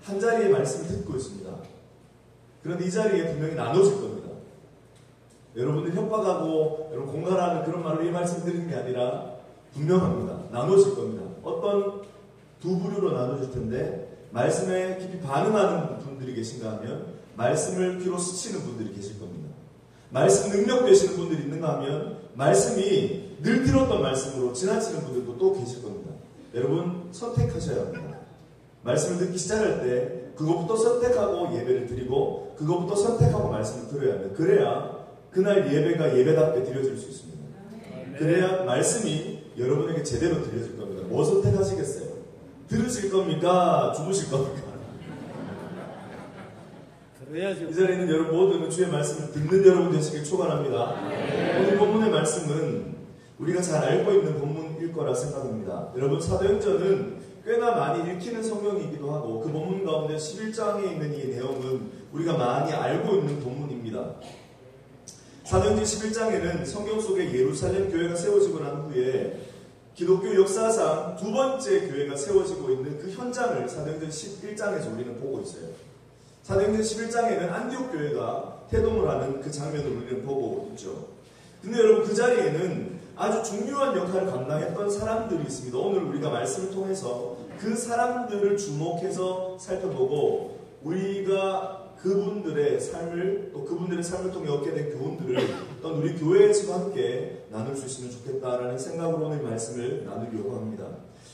한 자리에 말씀을 듣고 있습니다. 그런데 이 자리에 분명히 나눠질 겁니다. 여러분들 협박하고 여러분 공갈하는 그런 말로 이 말씀 드리는 게 아니라 분명합니다. 나눠질 겁니다. 어떤 두 부류로 나눠질 텐데 말씀에 깊이 반응하는 분들이 계신가 하면 말씀을 귀로 스치는 분들이 계실 겁니다. 말씀 능력 되시는 분들이 있는가 하면 말씀이 늘 들었던 말씀으로 지나치는 분들도 또 계실 겁니다. 여러분 선택하셔야 합니다. 말씀을 듣기 시작할 때 그것부터 선택하고 예배를 드리고 그것부터 선택하고 말씀을 들어야 합니다. 그래야 그날 예배가 예배답게 드려질 수 있습니다. 그래야 말씀이 여러분에게 제대로 들려질 겁니다. 뭐 선택하시겠어요? 들으실 겁니까? 주무실 겁니까? 들어야죠. 이 자리에 있는 여러분 모두는 주의 말씀을 듣는 여러분 되시길 축원합니다. 오늘 본문의 말씀은 우리가 잘 알고 있는 본문일 거라 생각합니다. 여러분 사도행전은 꽤나 많이 읽히는 성경이기도 하고 그 본문 가운데 11장에 있는 이 내용은 우리가 많이 알고 있는 본문입니다. 사도행전 11장에는 성경 속에 예루살렘 교회가 세워지고 난 후에 기독교 역사상 두 번째 교회가 세워지고 있는 그 현장을 사도행전 11장에서 우리는 보고 있어요. 사도행전 11장에는 안디옥 교회가 태동을 하는 그 장면을 우리는 보고 있죠. 근데 여러분 그 자리에는 아주 중요한 역할을 감당했던 사람들이 있습니다. 오늘 우리가 말씀을 통해서 그 사람들을 주목해서 살펴보고 우리가 그분들의 삶을 또 그분들의 삶을 통해 얻게 된 교훈들을 또 우리 교회에서도 함께 나눌 수 있으면 좋겠다라는 생각으로 오늘 말씀을 나누려고 합니다.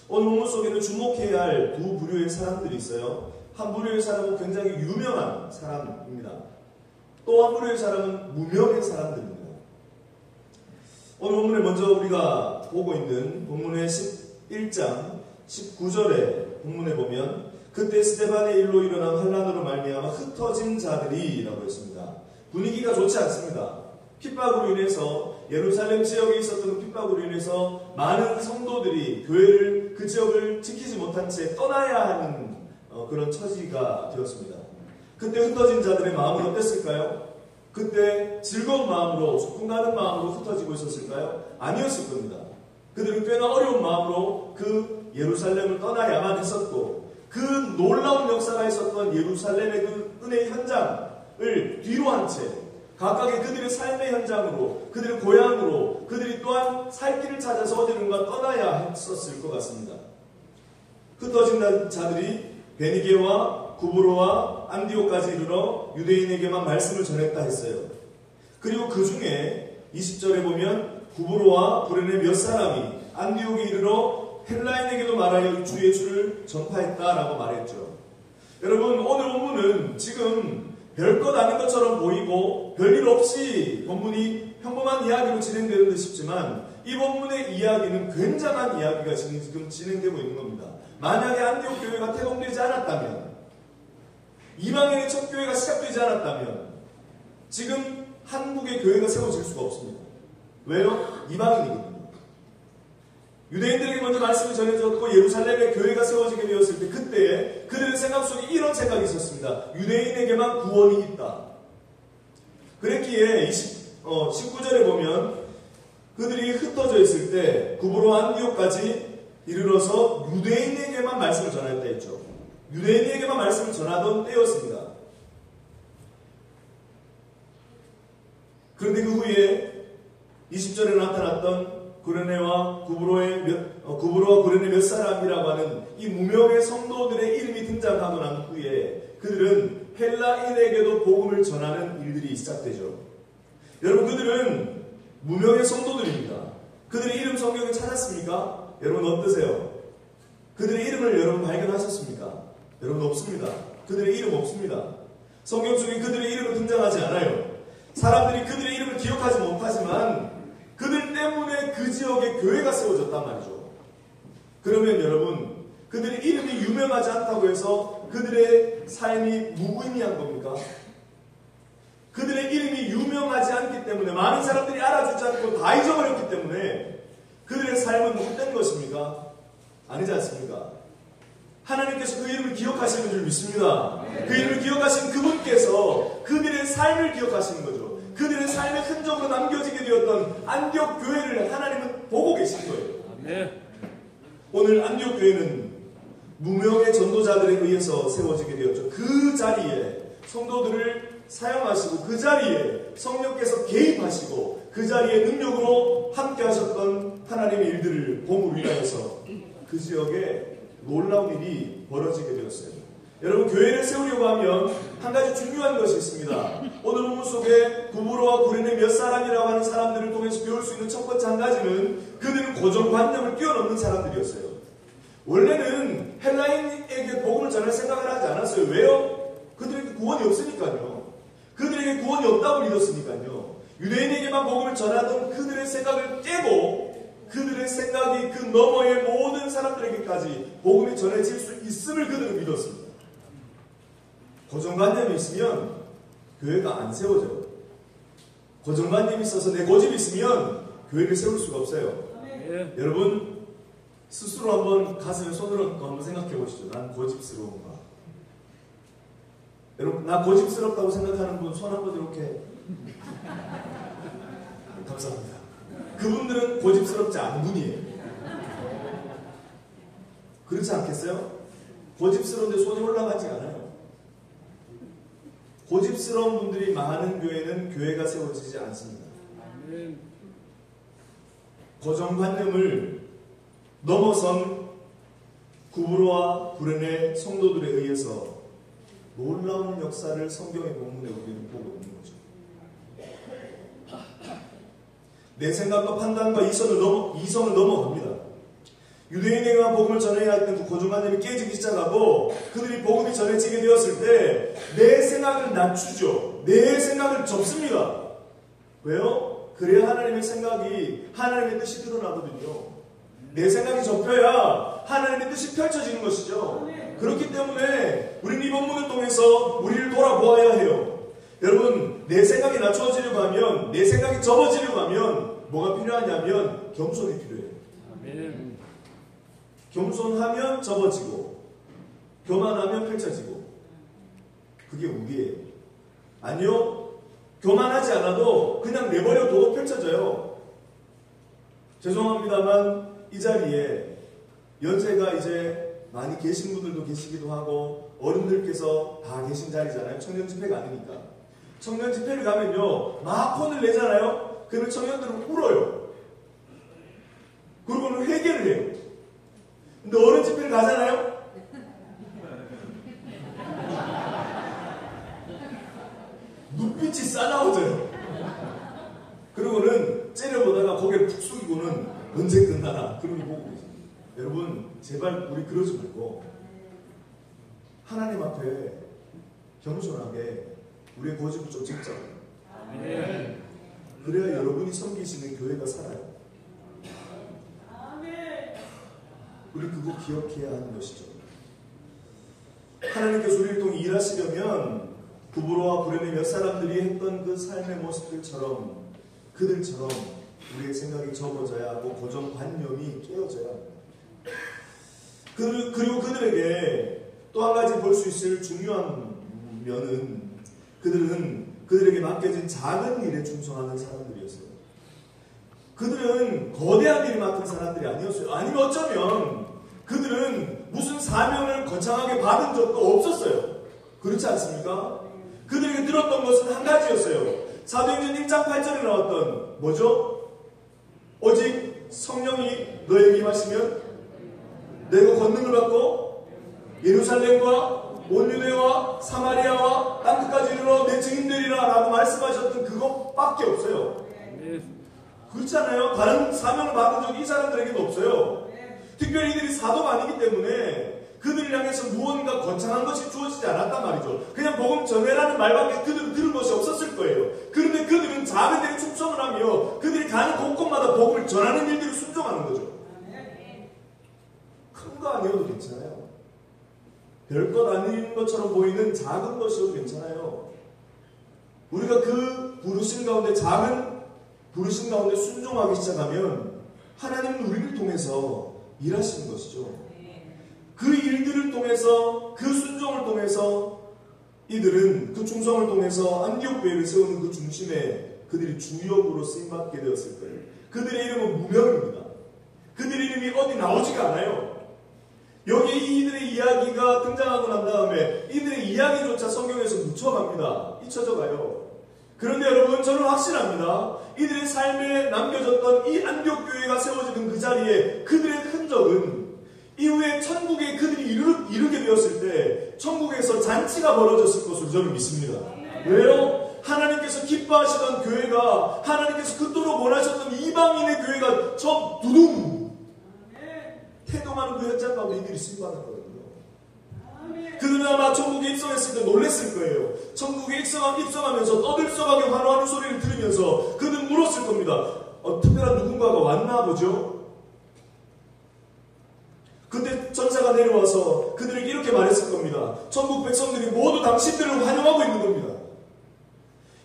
오늘 본문 속에는 주목해야 할 두 부류의 사람들이 있어요. 한 부류의 사람은 굉장히 유명한 사람입니다. 또 한 부류의 사람은 무명의 사람들입니다. 오늘 본문에 먼저 우리가 보고 있는 본문의 11장 19절에 본문에 보면 그때 스데반의 일로 일어난 환난으로 말미암아 흩어진 자들이라고 했습니다. 분위기가 좋지 않습니다. 핍박으로 인해서 예루살렘 지역에 있었던 그 핍박으로 인해서 많은 성도들이 교회를 그 지역을 지키지 못한 채 떠나야 하는 그런 처지가 되었습니다. 그때 흩어진 자들의 마음은 어땠을까요? 그때 즐거운 마음으로 소풍 가는 마음으로 흩어지고 있었을까요? 아니었을 겁니다. 그들은 꽤나 어려운 마음으로 그 예루살렘을 떠나야만 했었고 그 놀라운 역사가 있었던 예루살렘의 그 은혜의 현장을 뒤로 한 채 각각의 그들의 삶의 현장으로 그들의 고향으로 그들이 또한 살 길을 찾아서 어디론가 떠나야 했었을 것 같습니다. 흩어진 자들이 베니게와 구브로와 안디옥까지 이르러 유대인에게만 말씀을 전했다 했어요. 그리고 그 중에 20절에 보면 구브로와 구레네 몇 사람이 안디옥에 이르러 헬라인에게도 말하여 주 예수를 전파했다라고 말했죠. 여러분 오늘 본문은 지금 별것 아닌 것처럼 보이고 별일 없이 본문이 평범한 이야기로 진행되는 듯 싶지만 이 본문의 이야기는 굉장한 이야기가 지금 진행되고 있는 겁니다. 만약에 안디옥 교회가 태동되지 않았다면 이방인의 첫 교회가 시작되지 않았다면 지금 한국의 교회가 세워질 수가 없습니다. 왜요? 이방인이거든요. 유대인들에게 먼저 말씀이 전해졌고 예루살렘의 교회가 세워지게 되었을 때 그때에 그들의 생각 속에 이런 생각이 있었습니다. 유대인에게만 구원이 있다. 그랬기에 19절에 보면 그들이 흩어져 있을 때 구브로 안디옥까지 이르러서 유대인에게만 말씀을 전했다 했죠. 유대인에게만 말씀을 전하던 때였습니다. 그런데 그 후에 20절에 나타났던 구브로와 구레네 몇 사람이라고 하는 이 무명의 성도들의 이름이 등장하고 난 후에 그들은 헬라인에게도 복음을 전하는 일들이 시작되죠. 여러분 그들은 무명의 성도들입니다. 그들의 이름 성경에 찾았습니까? 여러분 어떠세요? 그들의 이름을 여러분 발견하셨습니까? 여러분 없습니다. 그들의 이름 없습니다. 성경 속에 그들의 이름은 등장하지 않아요. 사람들이 그들의 이름을 기억하지 못하지만 그들 때문에 그 지역에 교회가 세워졌단 말이죠. 그러면 여러분 그들의 이름이 유명하지 않다고 해서 그들의 삶이 무의미한 겁니까? 그들의 이름이 유명하지 않기 때문에 많은 사람들이 알아주지 않고 다 잊어버렸기 때문에 그들의 삶은 헛된 것입니까? 아니지 않습니까? 하나님께서 그 이름을 기억하시는 줄 믿습니다. 그 이름을 기억하신 그분께서 그들의 삶을 기억하시는 거죠. 그들의 삶의 흔적으로 남겨지게 되었던 안디옥 교회를 하나님은 보고 계신 거예요. 오늘 안디옥 교회는 무명의 전도자들에 의해서 세워지게 되었죠. 그 자리에 성도들을 사용하시고 그 자리에 성령께서 개입하시고 그 자리에 능력으로 함께 하셨던 하나님의 일들을 봄으로 인하여서 그 지역에 놀라운 일이 벌어지게 되었어요. 여러분, 교회를 세우려고 하면 한 가지 중요한 것이 있습니다. 오늘 본문 속에 구브로와 구레네 몇 사람이라고 하는 사람들을 통해서 배울 수 있는 첫 번째 한 가지는 그들은 고정관념을 뛰어넘는 사람들이었어요. 원래는 헬라인에게 복음을 전할 생각을 하지 않았어요. 왜요? 그들에게 구원이 없으니까요. 그들에게 구원이 없다고 믿었으니까요. 유대인에게만 복음을 전하던 그들의 생각을 깨고 그들의 생각이 그 너머의 모든 사람들에게까지 복음이 전해질 수 있음을 그들은 믿었습니다. 고정관념이 있으면 교회가 안 세워져요. 고정관념이 있어서 내 고집이 있으면 교회를 세울 수가 없어요. 네. 여러분 스스로 한번 가슴에 손을 얹고 한번 생각해 보시죠. 난 고집스러운가? 여러분, 나 고집스럽다고 생각하는 분 손 한번 이렇게. 감사합니다. 그분들은 고집스럽지 않은 분이에요. 그렇지 않겠어요? 고집스러운데 손이 올라가지 않아요. 고집스러운 분들이 많은 교회는 교회가 세워지지 않습니다. 고정관념을 넘어선 구브로와 구레네 성도들에 의해서 놀라운 역사를 성경의 본문에 우리는 보고 있는 거죠. 내 생각과 판단과 이성을 넘어갑니다. 유대인에게만 복음을 전해야 했던 그 고정관념이 깨지기 시작하고 그들이 복음이 전해지게 되었을 때 내 생각을 낮추죠. 내 생각을 접습니다. 왜요? 그래야 하나님의 생각이 하나님의 뜻이 드러나거든요. 내 생각이 접혀야 하나님의 뜻이 펼쳐지는 것이죠. 그렇기 때문에 우리는 이 본문을 통해서 우리를 돌아보아야 해요. 여러분, 내 생각이 낮춰지려고 하면, 내 생각이 접어지려고 하면 뭐가 필요하냐면 겸손이 필요해요. 아멘. 겸손하면 접어지고 교만하면 펼쳐지고 그게 우리예요. 아니요, 교만하지 않아도 그냥 내버려둬도 펼쳐져요. 죄송합니다만 이 자리에 연세가 이제 많이 계신 분들도 계시기도 하고 어른들께서 다 계신 자리잖아요. 청년 집회가 아니니까. 청년 집회를 가면요 막 혼을 내잖아요. 그러면 청년들은 울어요. 그리고는 회개를 해요. 근데 어른 집회를 가잖아요. 눈빛이 싸나워져요. 그리고는 째려보다가 고개를 푹 숙이고는 언제 끝나나 그런 거 보고 계십니다. 여러분 제발 우리 그러지 말고 하나님 앞에 겸손하게 우리의 고집을 좀 찍자. 그래야 여러분이 섬기시는 교회가 살아요. 우리 그거 기억해야 하는 것이죠. 하나님께서 우리를 통해 일하시려면 구브로와 구레네 몇 사람들이 했던 그 삶의 모습들처럼 그들처럼 우리의 생각이 접어져야 하고 고정관념이 깨어져야 합니다. 그리고 그들에게 또 한 가지 볼 수 있을 중요한 면은 그들에게 맡겨진 작은 일에 충성하는 사람들이었어요. 그들은 거대한 일을 맡은 사람들이 아니었어요. 아니면 어쩌면 그들은 무슨 사명을 거창하게 받은 적도 없었어요. 그렇지 않습니까? 그들에게 들었던 것은 한 가지였어요. 사도행전 1장 8절에 나왔던 뭐죠? 오직 성령이 너에게 임하시면 너희가 권능을 받고 예루살렘과 온 유대와 사마리아와 땅끝까지 이르러 내 증인되리라 라고 말씀하셨던 그것밖에 없어요. 그렇잖아요. 다른 사명을 받은 적이 이 사람들에게도 없어요. 특별히 이들이 사도가 아니기 때문에 그들을 향해서 무언가 거창한 것이 주어지지 않았단 말이죠. 그냥 복음 전해라는 말밖에 그들은 들은 것이 없었을 거예요. 그런데 그들은 작은 데에 충성을 하며 그들이 가는 곳곳마다 복음을 전하는 일들을 순종하는 거죠. 큰 거 아니어도 괜찮아요. 별것 아닌 것처럼 보이는 작은 것이어도 괜찮아요. 우리가 그 부르심 가운데 작은 부르심 가운데 순종하기 시작하면 하나님은 우리를 통해서 일하시는 것이죠. 그 일들을 통해서 그 순종을 통해서 이들은 그 충성을 통해서 안디옥 교회를 세우는 그 중심에 그들이 주역으로 쓰임받게 되었을 거예요. 그들의 이름은 무명입니다. 그들의 이름이 어디 나오지가 않아요. 여기 이들의 이야기가 등장하고 난 다음에 이들의 이야기조차 성경에서 묻혀갑니다. 잊혀져 가요. 그런데 여러분, 저는 확신합니다. 이들의 삶에 남겨졌던 이 안디옥 교회가 세워지는 그 자리에 그들의 흔적은 이후에 천국에 그들이 이르게 되었을 때 천국에서 잔치가 벌어졌을 것으로 저는 믿습니다. 왜요? 하나님께서 기뻐하시던 교회가, 하나님께서 그토록 원하셨던 이방인의 교회가 저 두둥 태동하는 그 현장 가운데 이들이 승받았거든요. 그들은 아마 천국에 입성했을 때 놀랬을 거예요. 천국에 입성하면서 떠들썩하게 환호하는 소리를 들으면서 그들은 물었을 겁니다. 특별한 누군가가 왔나 보죠? 그때 전사가 내려와서 그들에게 이렇게 말했을 겁니다. 천국 백성들이 모두 당신들을 환영하고 있는 겁니다.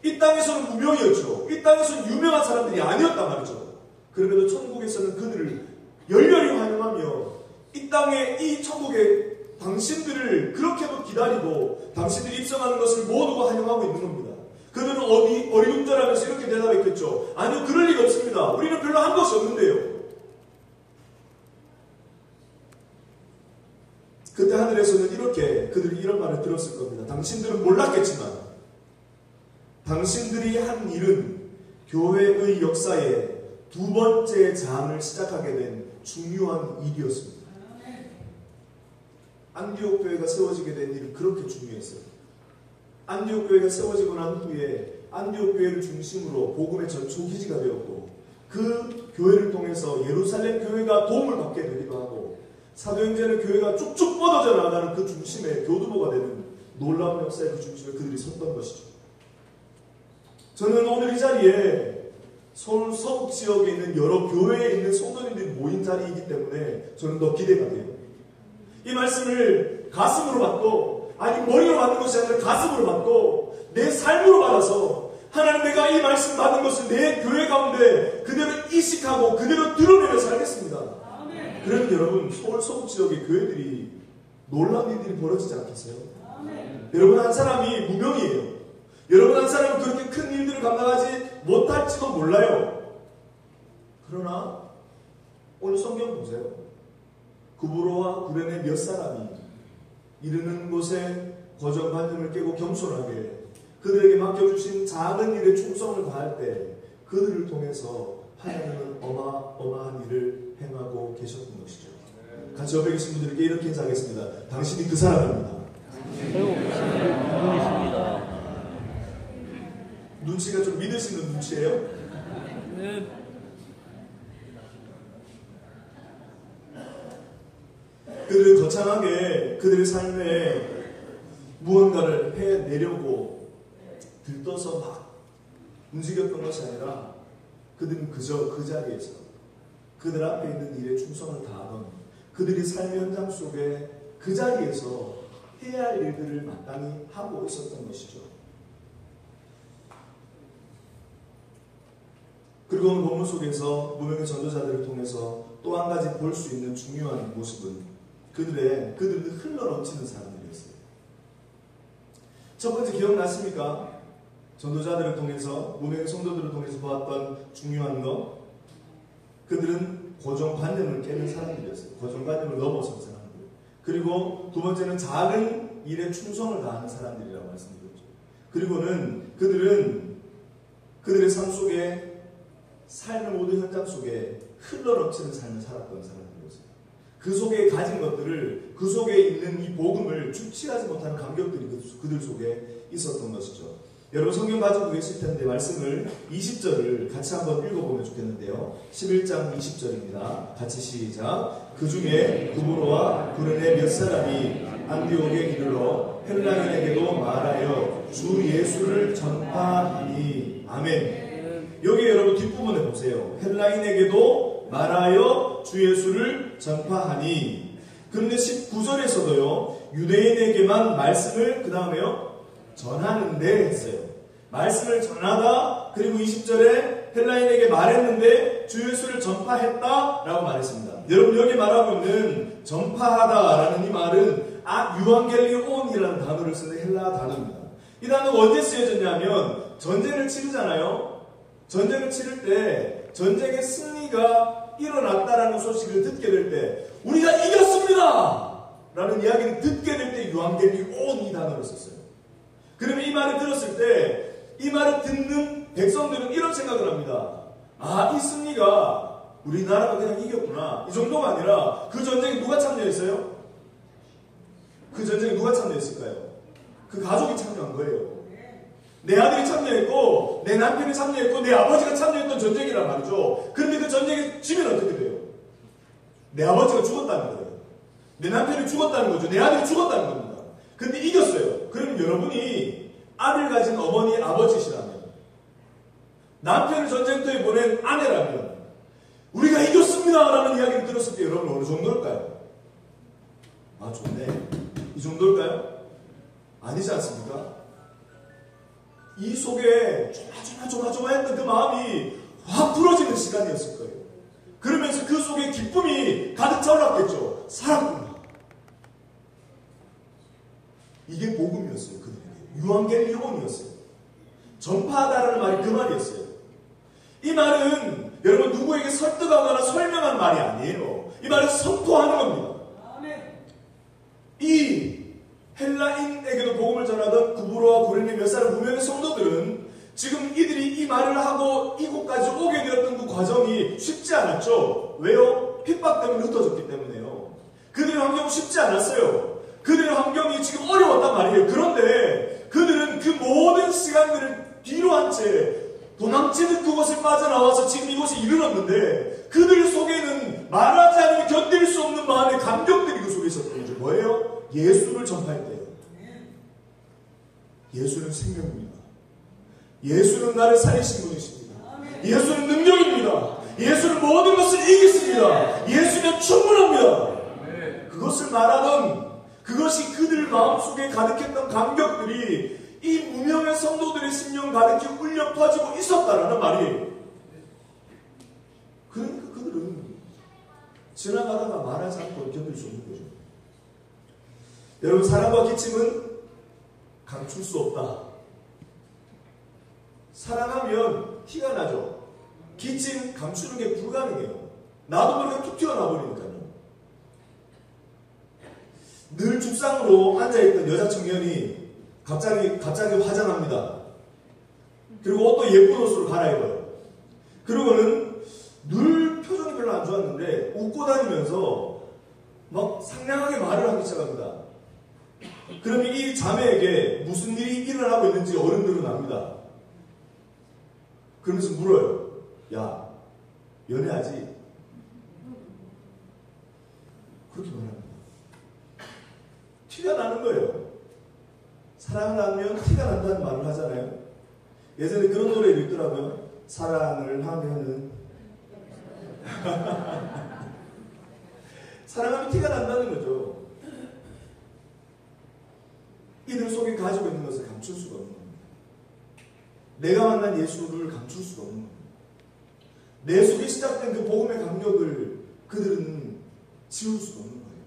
이 땅에서는 무명이었죠. 이 땅에서는 유명한 사람들이 아니었단 말이죠. 그럼에도 천국에서는 그들을 열렬히 환영하며 이 땅에, 이 천국에 당신들을 그렇게도 기다리고 당신들이 입성하는 것을 모두가 환영하고 있는 겁니다. 그들은 어리둥절하면서 이렇게 대답했겠죠. 아니요, 그럴 리가 없습니다. 우리는 별로 한 것이 없는데요. 그때 하늘에서는 이렇게 그들이 이런 말을 들었을 겁니다. 당신들은 몰랐겠지만 당신들이 한 일은 교회의 역사에 두 번째 장을 시작하게 된 중요한 일이었습니다. 안디옥 교회가 세워지게 된 일은 그렇게 중요했어요. 안디옥 교회가 세워지고 난 후에 안디옥 교회를 중심으로 복음의 전초기지가 되었고, 그 교회를 통해서 예루살렘 교회가 도움을 받게 되기도 하고, 사도행전의 교회가 쭉쭉 뻗어져 나가는 그 중심에 교두보가 되는 놀라운 역사의 그 중심에 그들이 섰던 것이죠. 저는 오늘 이 자리에 서울 서북 지역에 있는 여러 교회에 있는 성도님들이 모인 자리이기 때문에 저는 더 기대가 돼요. 이 말씀을 가슴으로 받고, 아니 머리로 받는 것이 아니라 가슴으로 받고 내 삶으로 받아서 하나님, 내가 이 말씀 받은 것을 내 교회 가운데 그대로 이식하고 그대로 드러내며 살겠습니다. 그러면 여러분, 서울 서북 지역의 교회들이 놀라운 일들이 벌어지지 않겠어요? 여러분, 한 사람이 무명이에요. 여러분, 한 사람은 그렇게 큰 일들을 감당하지 못할지도 몰라요. 그러나 오늘 성경 보세요. 구브로와 구레네 몇 사람이 이르는 곳에 고정관념을 깨고 겸손하게 그들에게 맡겨주신 작은 일에 충성을 다할 때 그들을 통해서 하나님은 어마어마한 일을 행하고 계셨던 것이죠. 같이 옆에 계신 분들에게 이렇게 인사하겠습니다. 당신이 그 사람입니다. 눈치가 좀 믿으시는 눈치예요? 네. 그들은 거창하게 그들의 삶에 무언가를 해내려고 들떠서 막 움직였던 것이 아니라 그들은 그저 그 자리에서 그들 앞에 있는 일에 충성을 다하던, 그들이 삶의 현장 속에 그 자리에서 해야 할 일들을 마땅히 하고 있었던 것이죠. 그리고 오늘 본문 속에서 무명의 전도자들을 통해서 또 한 가지 볼 수 있는 중요한 모습은 그들은 흘러넘치는 사람들이었어요. 첫 번째 기억나십니까? 전도자들을 통해서, 무명의 성도들을 통해서 보았던 중요한 것, 그들은 고정관념을 깨는 사람들이었어요. 고정관념을 넘어선 사람들. 그리고 두 번째는 작은 일에 충성을 다하는 사람들이라고 말씀드렸죠. 그리고는 그들은 그들의 삶 속에, 삶의 모든 현장 속에 흘러넘치는 삶을 살았던 사람들이었어요. 그 속에 가진 것들을, 그 속에 있는 이 복음을 주체하지 못하는 감격들이 그들 속에 있었던 것이죠. 여러분, 성경 가지고 계실 텐데 말씀을 20절을 같이 한번 읽어보면 좋겠는데요. 11장 20절입니다. 같이 시작. 그 중에 구브로와 구레네 몇 사람이 안디옥에 이르러 헬라인에게도 말하여 주 예수를 전파하니. 아멘. 여기 여러분 뒷부분에 보세요. 헬라인에게도 말하여 주 예수를 전파하니. 그런데 19절에서도요, 유대인에게만 말씀을 그 다음에요 전하는데 했어요. 말씀을 전하다. 그리고 20절에 헬라인에게 말했는데 주 예수를 전파했다 라고 말했습니다. 여러분, 여기 말하고 있는 전파하다 라는 이 말은 유앙겔리온이라는 단어를 쓰는 헬라 단어입니다. 이 단어가 언제 쓰여졌냐면 전쟁을 치르잖아요. 전쟁을 치를 때 전쟁의 승리가 일어났다라는 소식을 듣게 될 때 우리가 이겼습니다! 라는 이야기를 듣게 될 때 유앙겔리온 이 단어를 썼어요. 그러면 이 말을 들었을 때 이 말을 듣는 백성들은 이런 생각을 합니다. 아, 이 승리가 우리나라가 그냥 이겼구나. 이 정도가 아니라 그 전쟁에 누가 참여했어요? 그 전쟁에 누가 참여했을까요? 그 가족이 참여한 거예요. 내 아들이 참여했고 내 남편이 참여했고 내 아버지가 참여했던 전쟁이란 말이죠. 그런데 그 전쟁에 지면 어떻게 돼요? 내 아버지가 죽었다는 거예요. 내 남편이 죽었다는 거죠. 내 아들이 죽었다는 겁니다. 근데 이겼어요. 그럼 여러분이 아들 가진 어머니, 아버지시라면, 남편을 전쟁터에 보낸 아내라면, 우리가 이겼습니다! 라는 이야기를 들었을 때 여러분 어느 정도일까요? 아, 좋네. 이 정도일까요? 아니지 않습니까? 이 속에 조마조마했던 그 마음이 확 풀어지는 시간이었을 거예요. 그러면서 그 속에 기쁨이 가득 차올랐겠죠. 살았구나. 이게 복음이었어요. 그들에게. 유앙겔리온이었어요. 전파하다라는 말이 그 말이었어요. 이 말은 여러분 누구에게 설득하거나 설명한 말이 아니에요. 이 말은 선포하는 겁니다. 이 헬라인에게도 복음을 전하던 구브로와 고린도 몇 사람 무명의 성도들은 지금 이들이 이 말을 하고 이곳까지 오게 되었던 그 과정이 쉽지 않았죠. 왜요? 핍박 때문에 흩어졌기 때문에요. 그들의 환경은 쉽지 않았어요. 그들의 환경이 지금 어려웠단 말이에요. 그런데 그들은 그 모든 시간들을 뒤로 한 채 도망치듯 그곳을 빠져나와서 지금 이곳에 이르렀는데 그들 속에는 말하지 않으면 견딜 수 없는 마음의 감격들이 그 속에 있었던 거죠. 뭐예요? 예수를 전파할 때요. 예수는 생명입니다. 예수는 나를 살리신 분이십니다. 예수는 능력입니다. 예수는 모든 것을 이기십니다. 예수는 충분합니다. 그것을 말하던 그것이 그들 마음속에 가득했던 감격들이 이 무명의 성도들의 심령 가득히 울려 퍼지고 있었다라는 말이에요. 그러니까 그들은 지나가다가 말하지 않고 견딜 수 없는 거죠. 여러분, 사랑과 기침은 감출 수 없다. 사랑하면 티가 나죠. 기침 감추는 게 불가능해요. 나도 모르게 툭 튀어나버리니까요. 늘 죽상으로 앉아있던 여자 청년이 갑자기 화장합니다. 그리고 옷도 예쁜 옷으로 갈아입어요. 그러고는 늘 표정이 별로 안 좋았는데 웃고 다니면서 막 상냥하게 말을 하기 시작합니다. 그러면 이 자매에게 무슨 일이 일어나고 있는지 어른들은 압니다. 그러면서 물어요. 야, 연애하지? 그렇게 말합니다. 티가 나는 거예요. 사랑을 하면 티가 난다는 말을 하잖아요. 예전에 그런 노래를 읽더라고요. 사랑을 하면은 사랑하면 티가 난다는 거죠. 이들 속에 가지고 있는 것을 감출 수가 없는 겁니다. 내가 만난 예수를 감출 수가 없는 겁니다. 내 속에 시작된 그 복음의 감격을 그들은 지울 수가 없는 거예요.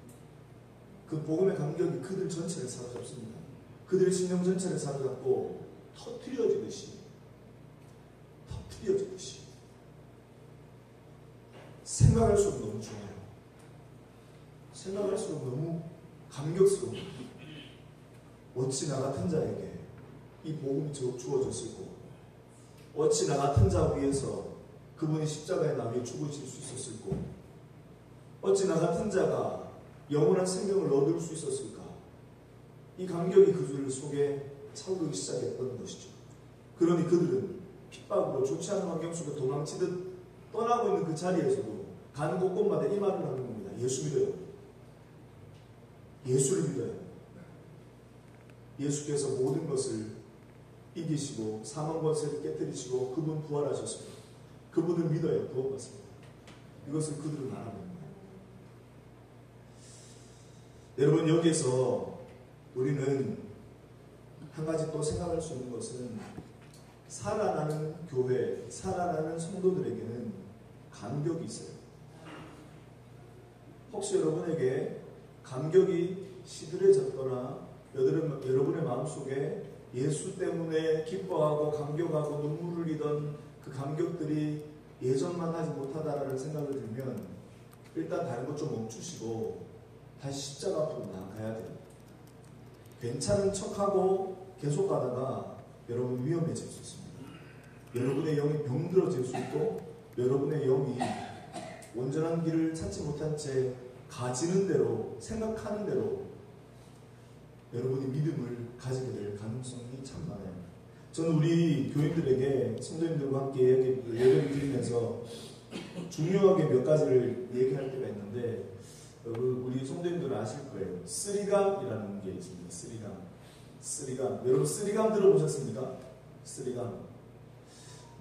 그 복음의 감격이 그들 전체를 사로잡습니다. 그들의 심령 전체를 사로잡고 터뜨려지듯이 생각할수록 너무 좋아요. 생각할수록 너무 감격스러워요. 어찌 나 같은 자에게 이 복음이 주어졌을고, 어찌 나 같은 자 위해서 그분이 십자가에 나 위해 죽으실 수 있었을고, 어찌 나 같은 자가 영원한 생명을 얻을 수 있었을까. 이 감격이 그들 속에 차오르기 시작했던 것이죠. 그러니 그들은 핍박으로 좋지 않은 환경 속에 도망치듯 떠나고 있는 그 자리에서도 가는 곳곳마다 이 말을 하는 겁니다. 예수 믿어요. 예수를 믿어요. 예수께서 모든 것을 이기시고 사망 권세를 깨뜨리시고 그분 부활하셨습니다. 그분을 믿어야 구원받습니다. 이것을 그들은 말하는 겁니다. 여러분, 여기에서 우리는 한 가지 또 생각할 수 있는 것은 살아나는 교회, 살아나는 성도들에게는 감격이 있어요. 혹시 여러분에게 감격이 시들해졌거나 여러분의 마음속에 예수 때문에 기뻐하고 감격하고 눈물을 흘리던 그 감격들이 예전만 하지 못하다라는 생각을 들면 일단 다른 것 좀 멈추시고 다시 십자가 앞으로 나아가야 돼요. 괜찮은 척하고 계속 가다가 여러분 위험해질 수 있습니다. 여러분의 영이 병들어질 수 있고 여러분의 영이 온전한 길을 찾지 못한 채 가지는 대로 생각하는 대로 여러분이 믿음을 가지게 될 가능성이 참 많아요. 저는 우리 교인들에게 성도님들과 함께 예배를 드리면서 중요하게 몇 가지를 얘기할 때가 있는데 우리 성도님들은 아실 거예요. 쓰리감이라는 게 있습니다. 쓰리감. 여러분 쓰리감 들어보셨습니까? 쓰리감.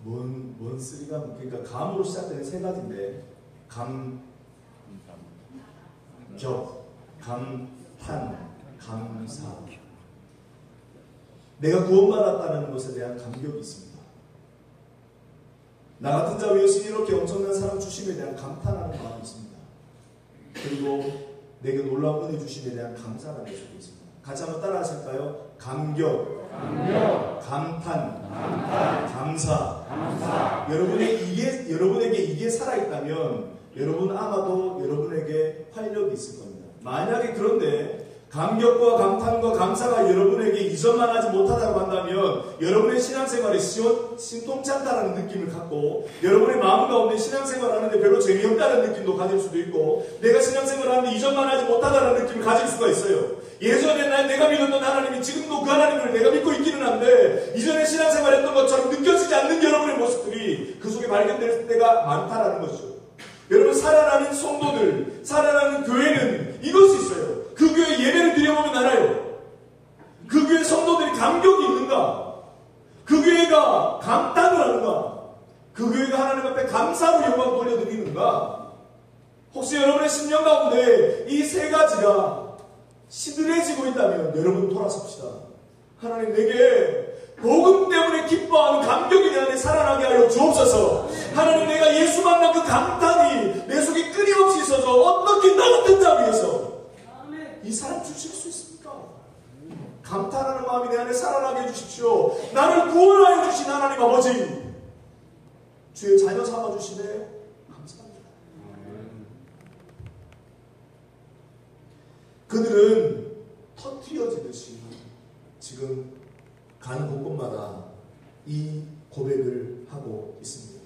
뭔 쓰리감? 그러니까 감으로 시작되는 세 가지인데 감탄, 감사. 내가 구원받았다는 것에 대한 감격이 있습니다. 나 같은 자 위에서 이렇게 엄청난 사랑 주심에 대한 감탄하는 마음이 있습니다. 그리고 내게 놀라운 은혜 주심에 대한 감사가 내 속에 있습니다. 같이 한번 따라 하실까요? 감격, 감탄, 감사. 여러분에게 이게 살아있다면 여러분 아마도 여러분에게 활력이 있을 겁니다. 만약에 그런데 감격과 감탄과 감사가 여러분에게 이전만 하지 못하다고 한다면 여러분의 신앙생활이 신통치 않다는 느낌을 갖고 여러분의 마음 가운데 신앙생활 하는데 별로 재미없다는 느낌도 가질 수도 있고 내가 신앙생활 하는데 이전만 하지 못하다는 느낌을 가질 수가 있어요. 예전에 내가 믿었던 하나님이 지금도 그 하나님을 내가 믿고 있기는 한데 이전에 신앙생활 했던 것처럼 느껴지지 않는 여러분의 모습들이 그 속에 발견될 때가 많다라는 것이죠. 여러분 살아나는 성도들, 살아나는 교회는 이것이 있어요. 그 교회 예배를 드려보면 알아요. 그 교회 성도들이 감격이 있는가? 그 교회가 감탄을 하는가? 그 교회가 하나님 앞에 감사로 영광 돌려드리는가? 혹시 여러분의 심령 가운데 이 세 가지가 시들해지고 있다면 여러분 돌아섭시다. 하나님 내게 복음 때문에 기뻐하는 감격이 내 안에 살아나게 하여 주옵소서. 하나님 내가 예수 만난 그 감탄이 내 속에 끊임없이 있어서 어떻게 나 같은 자 위해서 이 사람 주실 수 있습니까? 감탄하는 마음이 내 안에 살아나게 해주십시오. 나를 구원하여 주신 하나님 아버지 주의 자녀 삼아주시네 감사합니다. 그들은 터뜨려지듯이 지금 가는 곳곳마다 이 고백을 하고 있습니다.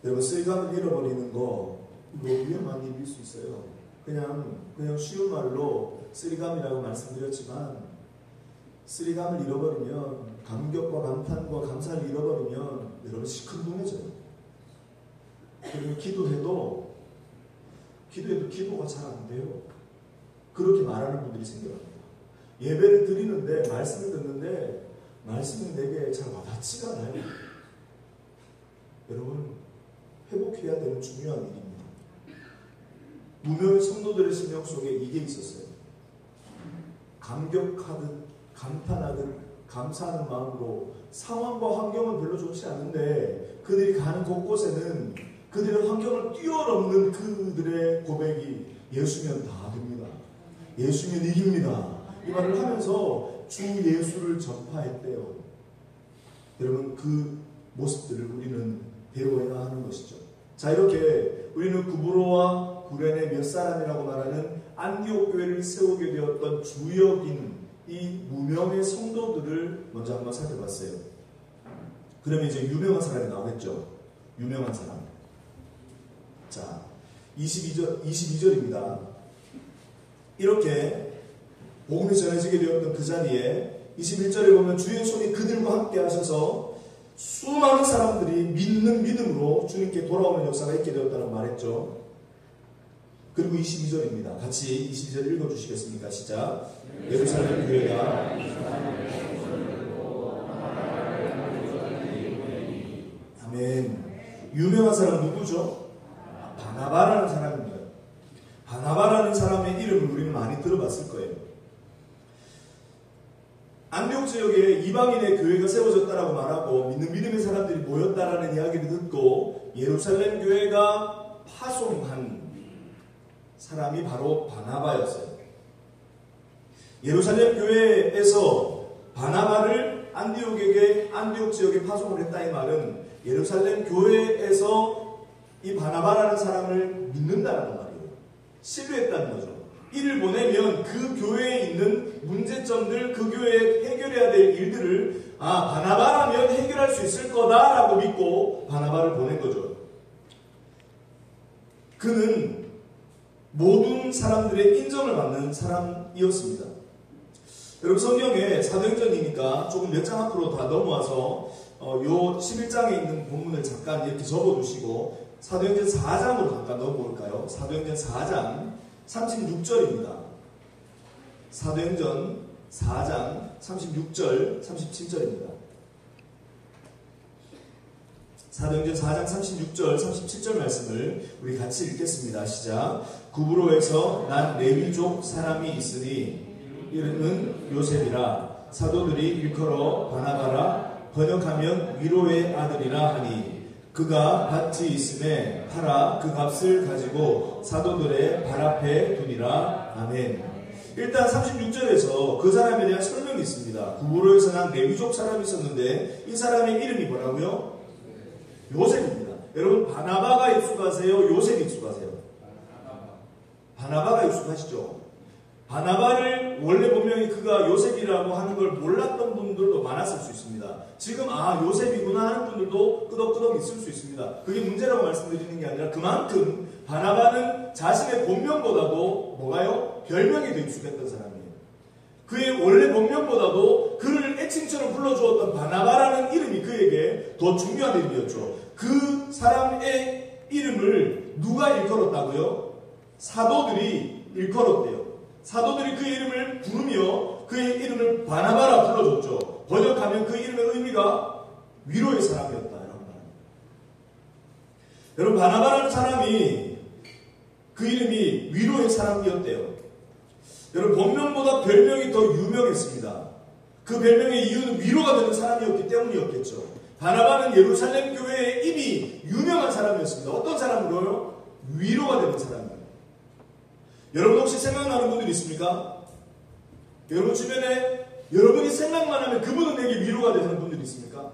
여러분 쓸감을 잃어버리는 거 이거 위험한 일일 수 있어요. 그냥 쉬운 말로 쓰리감이라고 말씀드렸지만 쓰리감을 잃어버리면 감격과 감탄과 감사를 잃어버리면 여러분 시큰둥해져요. 그리고 기도해도 기도가 잘 안 돼요. 그렇게 말하는 분들이 생겨납니다. 예배를 드리는데 말씀을 듣는데 말씀이 내게 잘 와닿지가 않아요. 여러분 회복해야 되는 중요한 일입니다. 무명의 성도들의 심령 속에 이게 있었어요. 감격하듯 감탄하듯 감사하는 마음으로 상황과 환경은 별로 좋지 않은데 그들이 가는 곳곳에는 그들의 환경을 뛰어넘는 그들의 고백이 예수면 다 됩니다. 예수면 이깁니다. 이 말을 하면서 주 예수를 전파했대요. 여러분 그 모습들을 우리는 배워야 하는 것이죠. 자 이렇게 우리는 구브로와 구레네 몇 사람이라고 말하는 안디옥 교회를 세우게 되었던 주역인 이 무명의 성도들을 먼저 한번 살펴봤어요. 그러면 이제 유명한 사람이 나오겠죠. 유명한 사람. 자 22절입니다. 이렇게 복음이 전해지게 되었던 그 자리에 21절에 보면 주의 손이 그들과 함께 하셔서 수많은 사람들이 믿는 믿음으로 주님께 돌아오는 역사가 있게 되었다고 말했죠. 그리고 22절입니다. 같이 22절 읽어주시겠습니까? 시작. 예루살렘 교회가 아멘. 유명한 사람 누구죠? 바나바라는 사람입니다. 바나바라는 사람의 이름을 우리는 많이 들어봤을 거예요. 안디옥 지역에 이방인의 교회가 세워졌다라고 말하고 믿는 믿음의 사람들이 모였다라는 이야기를 듣고 예루살렘 교회가 파송한 사람이 바로 바나바였어요. 예루살렘 교회에서 바나바를 안디옥 지역에 파송을 했다 이 말은 예루살렘 교회에서 이 바나바라는 사람을 믿는다는 말이에요. 신뢰했다는 거죠. 이를 보내면 그 교회에 있는 문제점들, 그 교회에 해결해야 될 일들을 바나바라면 해결할 수 있을 거다라고 믿고 바나바를 보낸 거죠. 그는 모든 사람들의 인정을 받는 사람이었습니다. 여러분, 성경에 사도행전이니까 조금 몇 장 앞으로 다 넘어와서 요 11장에 있는 본문을 잠깐 이렇게 접어두시고 사도행전 4장으로 잠깐 넘어볼까요? 사도행전 4장 36절입니다. 사도행전 4장 36절, 37절입니다. 사도행전 4장 36절, 37절 말씀을 우리 같이 읽겠습니다. 시작. 구브로에서 난 레위족 사람이 있으니 이름은 요셉이라. 사도들이 일컬어 바나바라 번역하면 위로의 아들이라 하니 그가 밭이 있음에 팔아 그 값을 가지고 사도들의 발 앞에 두니라. 아멘. 일단 36절에서 그 사람에 대한 설명이 있습니다. 구브로에서 난 레위족 사람이 있었는데 이 사람의 이름이 뭐라고요? 요셉입니다. 여러분, 바나바가 익숙하세요? 요셉이 익숙하세요? 바나바가 익숙하시죠? 바나바를 원래 본명이 그가 요셉이라고 하는 걸 몰랐던 분들도 많았을 수 있습니다. 지금 요셉이구나 하는 분들도 끄덕끄덕 있을 수 있습니다. 그게 문제라고 말씀드리는 게 아니라 그만큼 바나바는 자신의 본명보다도 뭐가요? 별명이 더 익숙했던 사람이에요. 그의 원래 본명보다도 그를 애칭처럼 불러주었던 바나바라는 이름이 그에게 더 중요한 이름이었죠. 그 사람의 이름을 누가 일컬었다고요? 사도들이 일컬었대요. 사도들이 그의 이름을 부르며 그의 이름을 바나바라 불러줬죠. 번역하면 그 이름의 의미가 위로의 사람이었다, 이런 말입니다. 여러분, 바나바라는 사람이 그 이름이 위로의 사람이었대요. 여러분, 본명보다 별명이 더 유명했습니다. 그 별명의 이유는 위로가 되는 사람이었기 때문이었겠죠. 바나바는 예루살렘 교회의 이미 유명한 사람이었습니다. 어떤 사람으로요? 위로가 되는 사람이에요. 여러분 혹시 생각나는 분들 있습니까? 여러분 주변에 여러분이 생각만 하면 그분은 내게 위로가 되는 분들이 있습니까?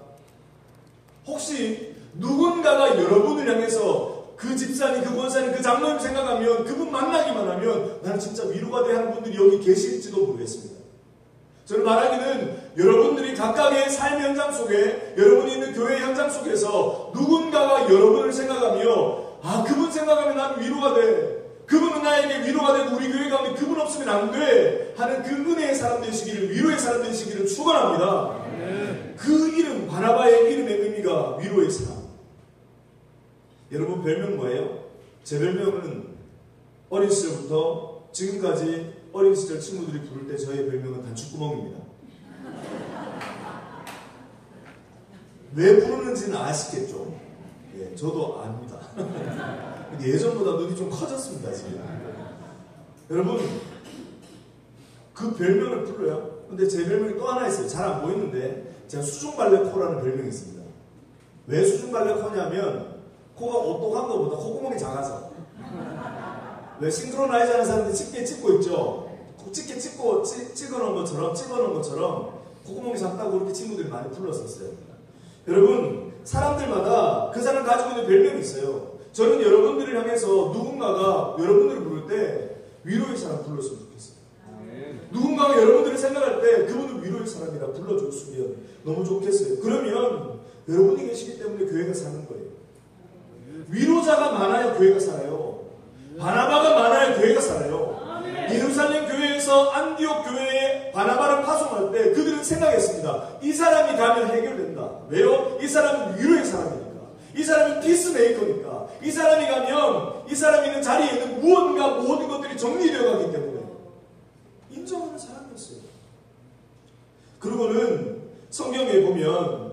혹시 누군가가 여러분을 향해서 그 집사님, 그 권사님, 그 장로님 생각하면 그분 만나기만 하면 나는 진짜 위로가 되는 분들이 여기 계실지도 모르겠습니다. 저는 말하기는 여러분들이 각각의 삶의 현장 속에, 여러분이 있는 교회 현장 속에서 누군가가 여러분을 생각하며 그분 생각하면 나는 위로가 돼, 그분은 나에게 위로가 되고 우리 교회 가운데 그분 없으면 안 돼 하는 그 은혜의 사람 되시기를, 위로의 사람 되시기를 축원합니다. 그 이름, 바나바의 이름의 의미가 위로의 사람. 여러분 별명 뭐예요? 제 별명은 어린 시절부터 지금까지 어린 시절 친구들이 부를 때 저의 별명은 단축구멍입니다. 왜 부르는지는 아시겠죠? 예, 저도 압니다. 예전보다 눈이 좀 커졌습니다, 지금. 여러분, 그 별명을 불러요. 근데 제 별명이 또 하나 있어요. 잘 안 보이는데, 제가 수중발레코라는 별명이 있습니다. 왜 수중발레코냐면, 코가 오똑한 것보다 콧구멍이 작아서. 왜 싱크로나이즈 하는 사람들이 찍게 찍고 있죠? 찍게 찍고, 찍어놓은 것처럼, 콧구멍이 작다고 그렇게 친구들이 많이 불렀었어요. 여러분, 사람들마다 그 사람 가지고 있는 별명이 있어요. 저는 여러분들을 향해서 누군가가 여러분들을 부를 때 위로의 사람 불렀으면 좋겠어요. 누군가가 여러분들을 생각할 때 그분은 위로의 사람이라 불러줬으면 너무 좋겠어요. 그러면 여러분이 계시기 때문에 교회가 사는 거예요. 위로자가 많아야 교회가 살아요. 바나바가 많아야 교회가 살아요. 예루살렘 교회에서 안디옥 교회에 바나바를 파송할 때 그들은 생각했습니다. 이 사람이 가면 해결된다. 왜요? 이 사람은 위로의 사람이니까. 이 사람은 피스메이커니까. 이 사람이 가면 이 사람이 있는 자리에 있는 무언가 모든 것들이 정리되어 가기 때문에 인정하는 사람이었어요. 그리고는 성경에 보면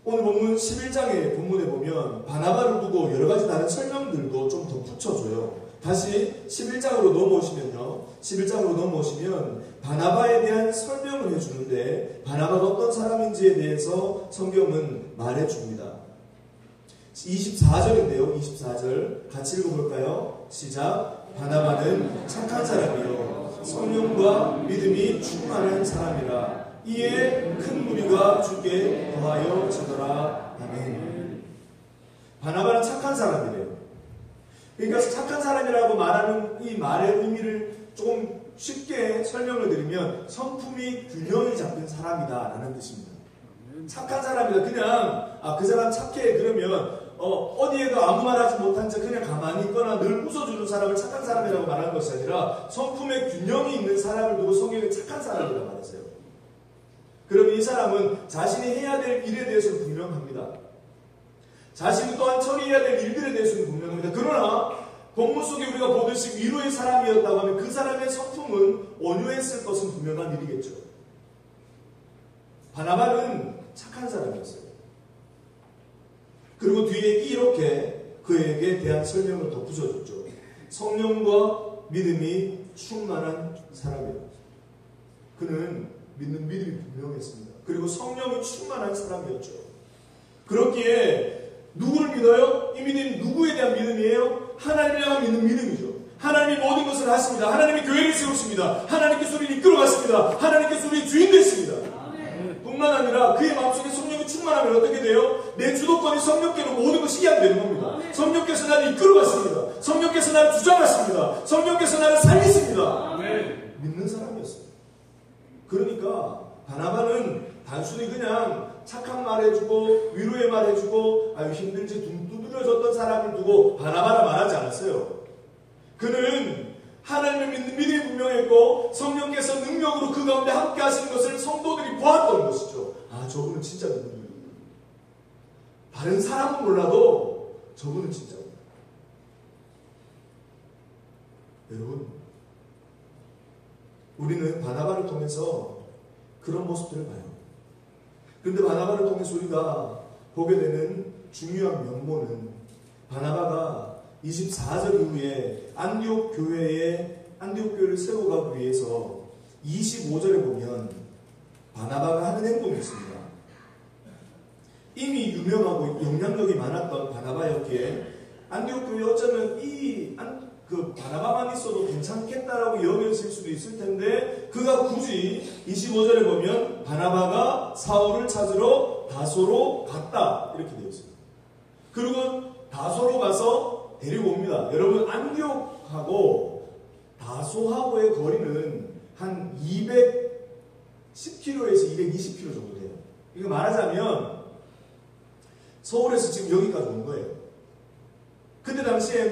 오늘 본문 11장의 본문에 보면 바나바를 두고 여러 가지 다른 설명들도 좀 더 붙여줘요. 다시 11장으로 넘어오시면 바나바에 대한 설명을 해주는데 바나바가 어떤 사람인지에 대해서 성경은 말해줍니다. 24절인데요. 24절 같이 읽어볼까요? 시작. 바나바는 착한 사람이요 성령과 믿음이 충만한 사람이라. 이에 큰 무리가 주께 더하여 지더라. 아멘. 바나바는 착한 사람이래요. 그러니까 착한 사람이라고 말하는 이 말의 의미를 조금 쉽게 설명을 드리면 성품이 균형이 잡힌 사람이다라는 뜻입니다. 착한 사람이다. 그냥 그 사람 착해 그러면 어디에도 아무 말 하지 못한 채 그냥 가만히 있거나 늘 웃어주는 사람을 착한 사람이라고 말하는 것이 아니라 성품의 균형이 있는 사람을 두고 성경에 착한 사람이라고 말했어요. 그러면 이 사람은 자신이 해야 될 일에 대해서는 분명합니다. 자신이 또한 처리해야 될 일들에 대해서는 분명합니다. 그러나 본문 속에 우리가 보듯이 위로의 사람이었다고 하면 그 사람의 성품은 온유했을 것은 분명한 일이겠죠. 바나바는 착한 사람이었어요. 그리고 뒤에 이렇게 그에게 대한 설명을 덧붙여줬죠. 성령과 믿음이 충만한 사람이에요. 그는 믿는 믿음이 분명했습니다. 그리고 성령이 충만한 사람이었죠. 그렇기에 누구를 믿어요? 이 믿음이 누구에 대한 믿음이에요? 하나님을 향한 믿는 믿음이죠. 하나님이 모든 것을 하십니다. 하나님이 교회를 세우십니다. 하나님께서 우리를 이끌어갔습니다. 하나님께서 우리의 주인 되십니다. 뿐만 아니라 그의 마음속에 성령이 충만하면 어떻게 돼요? 내 주도권이 성령께로 모든 것이 이양되는 겁니다. 성령께서 나를 이끌어갔습니다. 성령께서 나를 주장하십니다. 성령께서 나를 살리십니다. 믿는 사람이었어요. 그러니까 바나바는 단순히 그냥 착한 말 해주고 위로의 말 해주고 아유 힘들지 둥 두드려줬던 사람을 두고 바나바라 말하지 않았어요. 그는 하나님을 믿는 믿음이 분명했고 성령께서 능력으로 그 가운데 함께 하시는 것을 성도들이 보았던 것이죠. 저분은 진짜 믿는 분이구나. 다른 사람은 몰라도 저분은 진짜구나. 여러분, 우리는 바나바를 통해서 그런 모습들을 봐요. 그런데 바나바를 통해서 우리가 보게 되는 중요한 면모는 바나바가 24절 이후에 안디옥 교회를 세워가기 위해서 25절에 보면 바나바가 하는 행동이 있습니다. 이미 유명하고 영향력이 많았던 바나바였기에 안디옥 교회 어쩌면 그 바나바만 있어도 괜찮겠다라고 여겨질 수도 있을 텐데 그가 굳이 25절에 보면 바나바가 사울을 찾으러 다소로 갔다 이렇게 되어 있습니다. 그리고 다소로 가서 데리고 옵니다. 여러분 안디옥하고 다소하고의 거리는 한 210km에서 220km 정도 돼요. 이거 말하자면 서울에서 지금 여기까지 온 거예요. 그때 당시에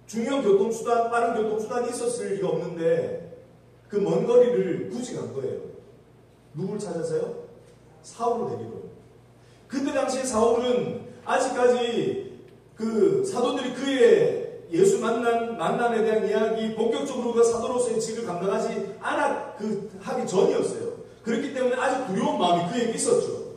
중요한 교통수단, 빠른 교통수단이 있었을 리가 없는데 그 먼 거리를 굳이 간 거예요. 누굴 찾아서요? 사울을 데리고. 그때 당시에 사울은 아직까지 그 사도들이 그의 예수 만남에 대한 이야기 본격적으로 그 사도로서의 직을 감당하지 하기 전이었어요. 그렇기 때문에 아주 두려운 마음이 그에게 있었죠.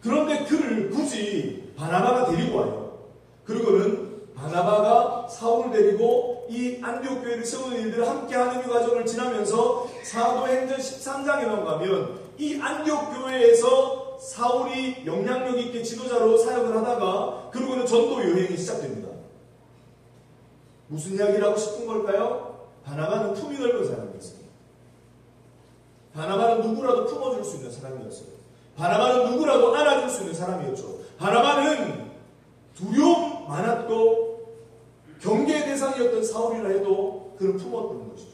그런데 그를 굳이 바나바가 데리고 와요. 그리고는 바나바가 사울을 데리고 이 안디옥 교회를 세우는 일들을 함께하는 이 과정을 지나면서 사도행전 13장에만 가면 이 안디옥 교회에서 사울이 영향력 있게 지도자로 사역을 하다가 그러고는 전도 여행이 시작됩니다. 무슨 이야기를 하고 싶은 걸까요? 바나바는 품이 넓은 사람이었어요. 바나바는 누구라도 품어줄 수 있는 사람이었어요. 바나바는 누구라도 안아줄 수 있는 사람이었죠. 바나바는 두려움 많았고 경계의 대상이었던 사울이라 해도 그를 품었던 것이죠.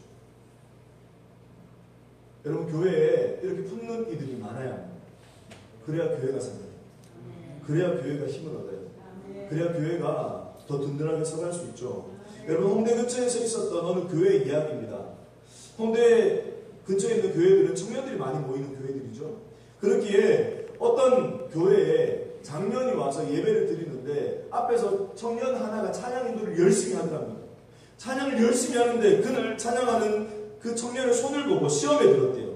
여러분 교회에 이렇게 품는 이들이 많아야 합니다. 그래야 교회가 삽니다. 그래야 교회가 힘을 얻어요. 그래야 교회가 더 든든하게 서갈 수 있죠. 여러분 홍대 근처에서 있었던 어느 교회의 이야기입니다. 홍대 근처에 있는 교회들은 청년들이 많이 모이는 교회들이죠. 그렇기에 어떤 교회에 장년이 와서 예배를 드리는데 앞에서 청년 하나가 찬양 인도를 열심히 한답니다. 찬양을 열심히 하는데 그날 찬양하는 그 청년의 손을 보고 시험에 들었대요.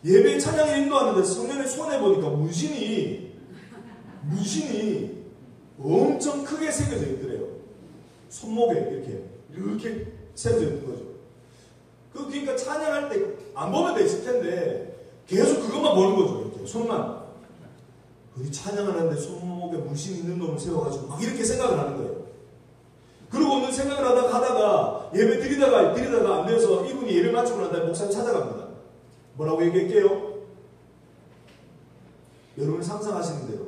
예배 찬양을 인도하는데 청년의 손에 보니까 문신이 엄청 크게 새겨져 있더래요. 손목에 이렇게 새겨져 있는 거죠. 그러니까 찬양할 때 안 보면 되실 텐데 계속 그것만 보는 거죠. 이렇게 손만. 우리 찬양하는데 손목에 문신 있는 놈을 세워가지고 막 이렇게 생각을 하는 거예요. 그러고는 생각을 하다가 예배 드리다가 안 돼서 이분이 예배 마치고 난 다음에 목사님 찾아갑니다. 뭐라고 얘기할게요? 여러분 상상하시는 대로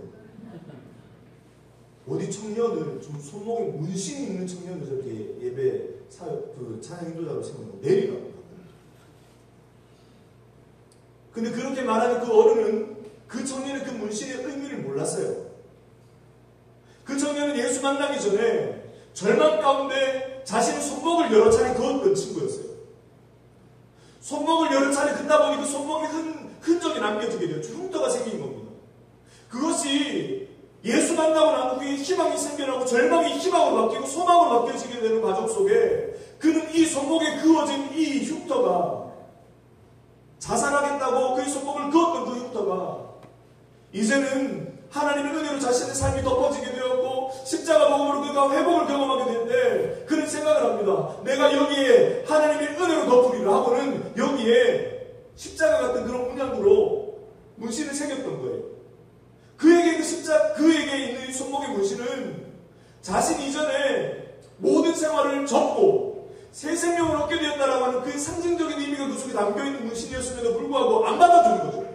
어디 청년을 좀 손목에 문신이 있는 청년을 저렇게 예배 찬양 인도자로 세우는 내리라고. 근데 그렇게 말하는 그 어른은 그 청년의 그 문신의 의미를 몰랐어요. 그 청년은 예수 만나기 전에 절망 가운데 자신의 손목을 여러 차례 그었던 친구였어요. 손목을 여러 차례 긋다 보니 그 손목에 흔적이 남겨지게 되었죠. 흉터가 생긴 겁니다. 그것이 예수 만나고 난 후에 희망이 생겨나고 절망이 희망으로 바뀌고 소망으로 바뀌어지게 되는 과정 속에 그는 이 손목에 그어진 이 흉터가 자살하겠다고 그의 손목을 그었던 그 흉터가 이제는 하나님의 은혜로 자신의 삶이 덮어지게 되었고 십자가 복음으로 그가 회복을 경험하게 되는데 그는 생각을 합니다. 내가 여기에 하나님의 은혜로 덮으리라 하고는 여기에 십자가 같은 그런 문양으로 문신을 새겼던 거예요. 그에게 있는 이 손목의 문신은 자신 이전에 모든 생활을 접고 새 생명을 얻게 되었다라고 하는 그 상징적인 의미가 그 속에 담겨있는 문신이었음에도 불구하고 안 받아주는 거죠.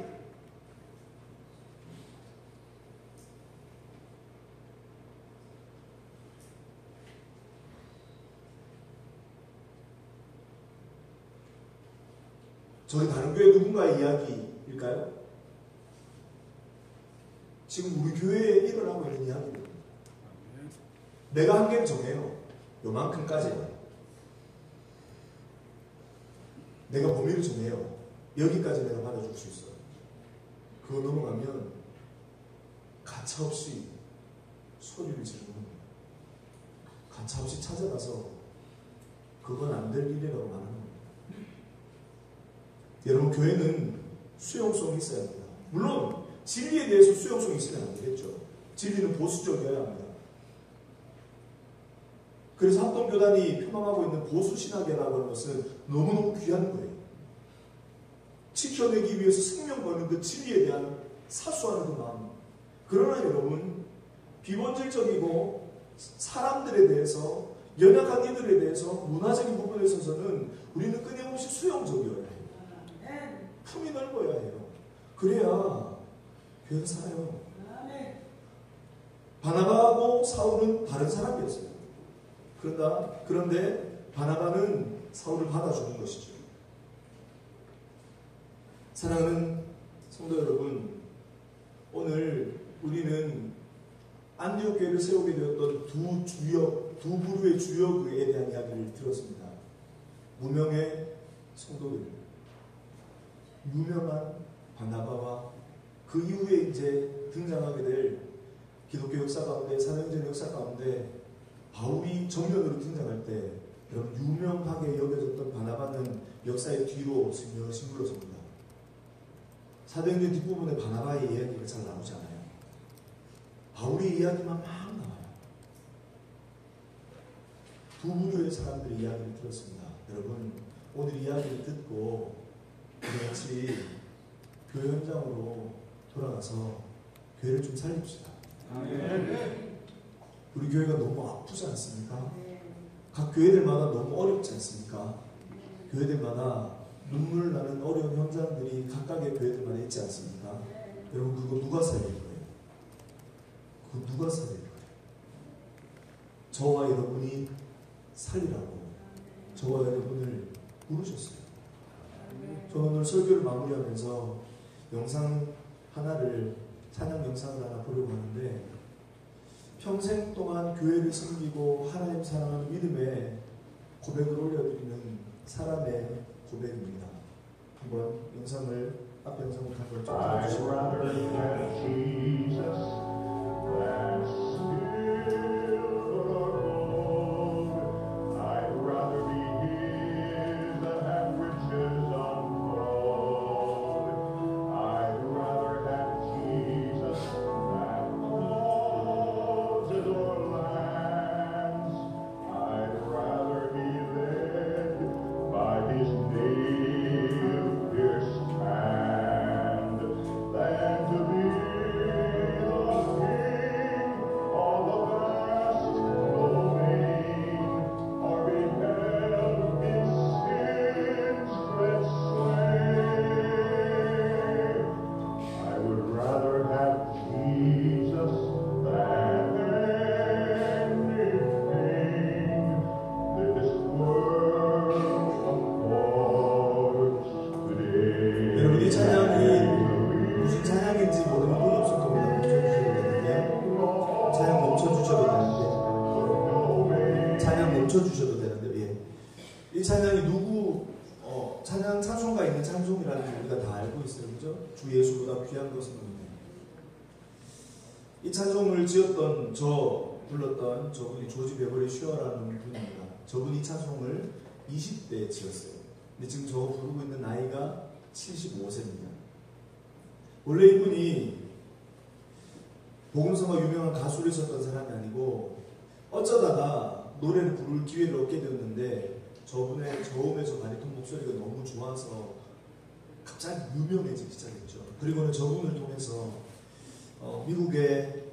저희 다른 교회 누군가의 이야기일까요? 지금 우리 교회에 일어나고 있는 이야기입니다. 내가 한계를 정해요. 요만큼까지만. 내가 범위를 정해요. 여기까지 내가 받아줄 수 있어요. 그거 넘어가면 가차없이 소리를 지르는 겁니다. 가차없이 찾아가서 그건 안 될 일이라고 말하는 겁니다. 여러분, 교회는 수용성이 있어야 합니다. 물론 진리에 대해서 수용성이 있으면 안 되겠죠. 진리는 보수적이어야 합니다. 그래서 합동교단이 표방하고 있는 보수신학이라고 하는 것은 너무너무 귀한 거예요. 지켜내기 위해서 생명 거는 그 진리에 대한 사수하는 그 마음. 그러나 여러분, 비본질적이고 사람들에 대해서, 연약한 이들에 대해서, 문화적인 부분에 있어서는 우리는 끊임없이 수용적이어야 해요. 품이 넓어야 해요. 그래야 교회가 살아요. 바나바하고 사울은 다른 사람이었어요. 그런데 바나바는 사울을 받아주는 것이죠. 사랑하는 성도 여러분, 오늘 우리는 안디옥 교회를 세우게 되었던 두 부류의 주역에 대한 이야기를 들었습니다. 무명의 성도들, 유명한 바나바와 그 이후에 이제 등장하게 될 기독교 역사 가운데, 사도행전 역사 가운데 바울이 정면으로 등장할 때 여러분, 유명하게 여겨졌던 바나바는 역사의 뒤로 스며시 물러섭니다. 사도행전 뒷부분에 바나바의 이야기가 잘 나오지 않아요. 바울의 이야기만 막 나와요. 두 부류의 사람들의 이야기를 들었습니다. 여러분, 오늘 이야기를 듣고 우리 같이 교회 현장으로 돌아가서 교회를 좀 살립시다. 우리 교회가 너무 아프지 않습니까? 각 교회들마다 너무 어렵지 않습니까? 교회들마다 눈물 나는 어려운 현장들이 각각의 교회들마다 있지 않습니까? 여러분, 그거 누가 살릴 거예요? 그거 누가 살릴 거예요? 저와 여러분이 살리라고 저와 여러분을 부르셨어요. 저는 오늘 설교를 마무리하면서 영상 하나를, 찬양 영상을 하나 보려고 하는데, 평생 동안 교회를 섬기고 하나님 사랑하는 믿음의 고백을 올려드리는 사람의 고백입니다. 한번 영상을, 앞 영상부터 한번 좀 들어주시고. 찬양 찬송가 있는 찬송이라는 걸 우리가 다 알고 있어요. 그죠? 주 예수보다 귀한 것은 없네. 이 찬송을 지었던 불렀던 저분이 조지 베버리 슈어라는 분입니다. 저분이 이 찬송을 20대에 지었어요. 근데 지금 저 부르고 있는 나이가 75세입니다. 원래 이분이 복음서가 유명한 가수이셨던 사람이 아니고 어쩌다가 노래를 부를 기회를 얻게 되었는데 저분의 저음에서 바리톤 목소리가 너무 좋아서 갑자기 유명해지기 시작했죠. 그리고는 저분을 통해서 미국의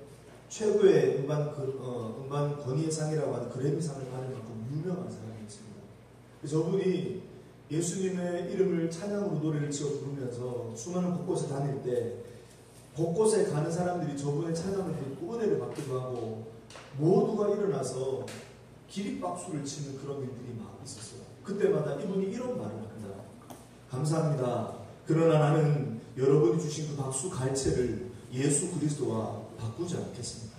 최고의 음반 권위의 상이라고 하는 그래미상을 받을 만큼 유명한 사람이었습니다. 저분이 예수님의 이름을 찬양으로 노래를 지어 부르면서 수많은 곳곳에 다닐 때 곳곳에 가는 사람들이 저분의 찬양을 듣고 은혜를 받기도 하고 모두가 일어나서 기립박수를 치는 그런 일들이 막 있었어요. 그때마다 이분이 이런 말을 합니다. 감사합니다. 그러나 나는 여러분이 주신 그 박수 갈채를 예수 그리스도와 바꾸지 않겠습니다.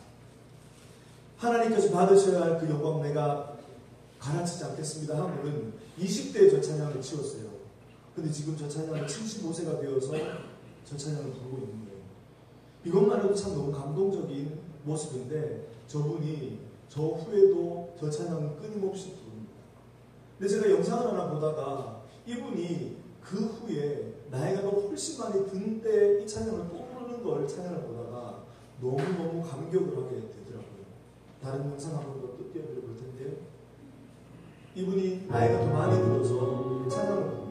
하나님께서 받으셔야 할 그 영광 내가 가라앉히지 않겠습니다 하고는 20대에 저 찬양을 지었어요. 근데 지금 저 찬양은 75세가 되어서 저 찬양을 부르고 있는 거예요. 이것만 해도 참 너무 감동적인 모습인데 저분이 저 후에도 저 찬양을 끊임없이 부릅니다. 근데 제가 영상을 하나 보다가 이분이 그 후에 나이가 훨씬 많이 든 때 이 찬양을 또 부르는 걸 찬양을 보다가 너무너무 감격을 하게 되더라고요. 다른 영상 한 번 더 띄워드려 볼 텐데요. 이분이 나이가 더 많이 들어서 찬양을 부릅니다.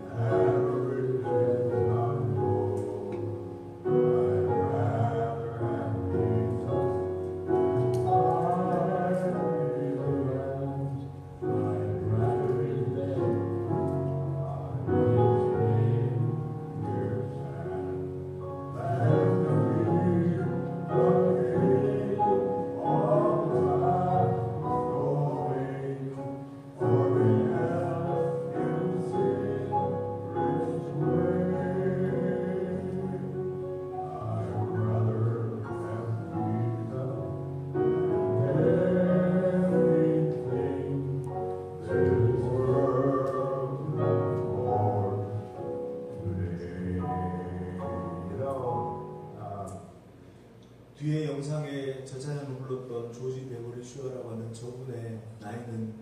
뒤에 영상에 저 찬양을 불렀던 조지 베버리 슈어라고 하는 저분의 나이는